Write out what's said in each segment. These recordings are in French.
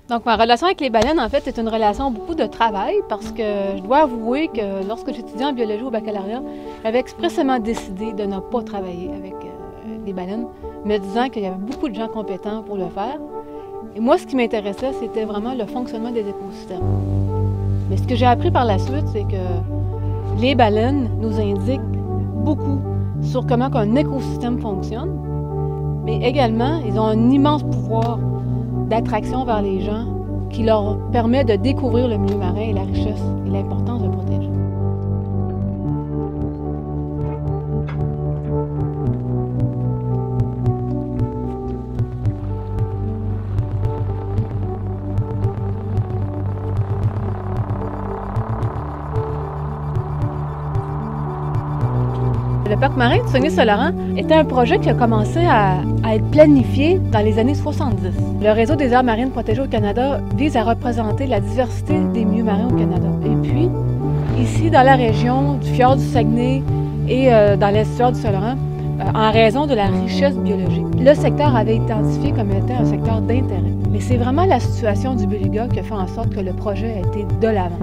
Donc, ma relation avec les baleines, en fait, est une relation beaucoup de travail parce que je dois avouer que lorsque j'étudiais en biologie au baccalauréat, j'avais expressément décidé de ne pas travailler avec les baleines, me disant qu'il y avait beaucoup de gens compétents pour le faire. Et moi, ce qui m'intéressait, c'était vraiment le fonctionnement des écosystèmes. Mais ce que j'ai appris par la suite, c'est que les baleines nous indiquent beaucoup sur comment un écosystème fonctionne, mais également, ils ont un immense pouvoir d'attraction vers les gens qui leur permet de découvrir le milieu marin et la richesse et l'importance de le protéger. Le parc marin de Saguenay-Saint-Laurent était un projet qui a commencé à être planifié dans les années 70. Le réseau des aires marines protégées au Canada vise à représenter la diversité des milieux marins au Canada. Et puis, ici, dans la région du fjord du Saguenay et dans l'estuaire du Saint-Laurent, en raison de la richesse biologique, le secteur avait été identifié comme étant un secteur d'intérêt. Mais c'est vraiment la situation du beluga qui a fait en sorte que le projet a été de l'avant.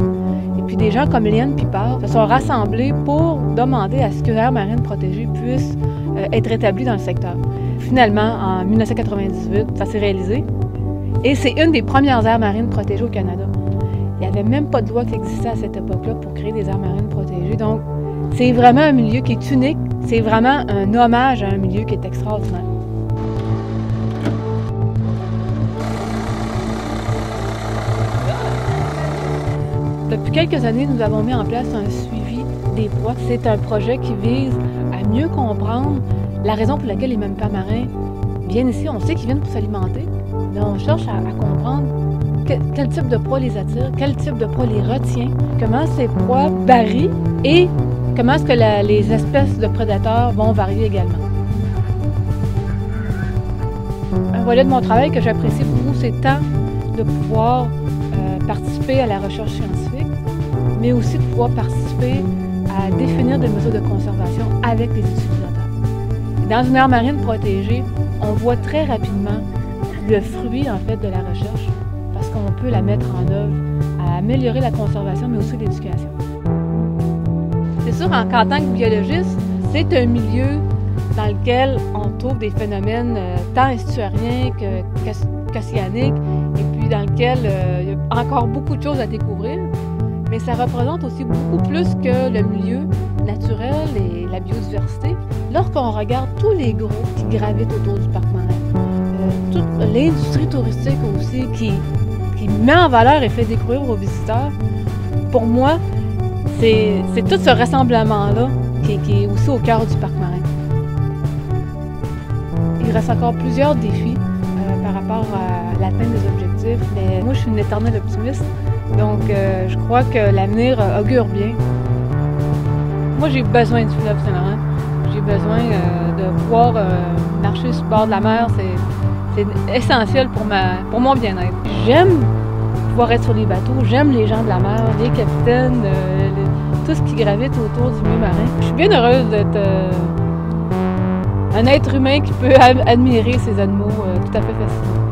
Et puis des gens comme Liane Pipard se sont rassemblés pour demander à ce qu'une aire marine protégée puisse être établie dans le secteur. Finalement, en 1998, ça s'est réalisé. Et c'est une des premières aires marines protégées au Canada. Il n'y avait même pas de loi qui existait à cette époque-là pour créer des aires marines protégées. Donc, c'est vraiment un milieu qui est unique. C'est vraiment un hommage à un milieu qui est extraordinaire. Depuis quelques années, nous avons mis en place un suivi des proies. C'est un projet qui vise à mieux comprendre la raison pour laquelle les mammifères marins viennent ici. On sait qu'ils viennent pour s'alimenter, mais on cherche à comprendre quel type de proie les attire, quel type de proie les retient, comment ces proies varient et comment est-ce que les espèces de prédateurs vont varier également. Un volet de mon travail que j'apprécie beaucoup, c'est tant de pouvoir participer à la recherche scientifique, mais aussi de pouvoir participer à définir des mesures de conservation avec les utilisateurs. Dans une aire marine protégée, on voit très rapidement le fruit en fait de la recherche parce qu'on peut la mettre en œuvre à améliorer la conservation, mais aussi l'éducation. C'est sûr qu'en tant que biologiste, c'est un milieu dans lequel on trouve des phénomènes tant estuariens qu'océaniques, et puis dans lequel il y a encore beaucoup de choses à découvrir. Mais ça représente aussi beaucoup plus que le milieu naturel et la biodiversité. Lorsqu'on regarde tous les groupes qui gravitent autour du parc marin, toute l'industrie touristique aussi qui met en valeur et fait découvrir aux visiteurs, pour moi, c'est tout ce rassemblement-là qui est aussi au cœur du parc marin. Il reste encore plusieurs défis par rapport à l'atteinte des objectifs, mais moi je suis une éternelle optimiste, donc je crois que l'avenir augure bien. Moi j'ai besoin du fleuve Saint-Laurent, j'ai besoin de pouvoir marcher sur le bord de la mer, c'est essentiel pour mon bien-être. J'aime pouvoir être sur les bateaux, j'aime les gens de la mer, les capitaines, tout ce qui gravite autour du milieu marin. Je suis bien heureuse d'être un être humain qui peut admirer ces animaux tout à fait fascinants.